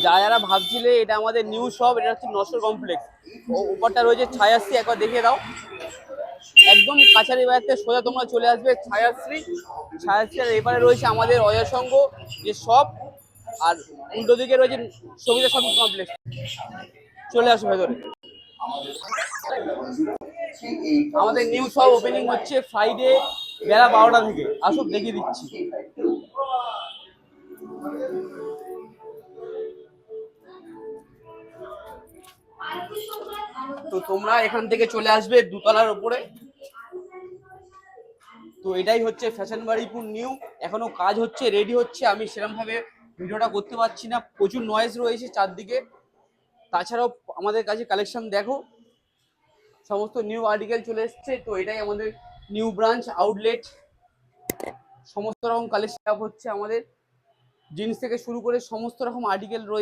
যারা যারা ভাবছিলে এটা আমাদের নিউ শপ, এটা হচ্ছে নশোর কমপ্লেক্স। ওপরটা রয়েছে ছায়াশ্রী, একবার দেখিয়ে দাও। একদম কাছারি বাজার থেকে সোজা তোমরা চলে আসবে ছায়াশ্রী। ছায়াশ্রীর এবারে রয়েছে আমাদের অজয়সংঘ যে শপ, আর উল্টো দিকে রয়েছে সবিতা শপিং কমপ্লেক্স। চলে আসো ভেতরে। আমাদের নিউ শপ ওপেনিং হচ্ছে ফ্রাইডে বেলা 12টা থেকে। আসুন দেখিয়ে দিচ্ছি। তো তোমরা এখান থেকে চলে আসবে দুতলার উপরে। তো এটাই হচ্ছে ফ্যাশন বাড়িপুর নিউ। এখনো কাজ হচ্ছে, রেডি হচ্ছে, আমি সেরকম ভাবে ভিডিওটা করতে পারছি না, প্রচুর নয়েজ রয়েছে চারদিকে। তাছাড়াও আমাদের কাছে কালেকশন দেখো, সমস্ত নিউ আর্টিকেল চলে এসছে। তো এটাই আমাদের নিউ ব্রাঞ্চ আউটলেট। সমস্ত রকম কালেকশন হচ্ছে আমাদের, জিন্স থেকে শুরু করে সমস্ত রকম আর্টিকেল রয়েছে।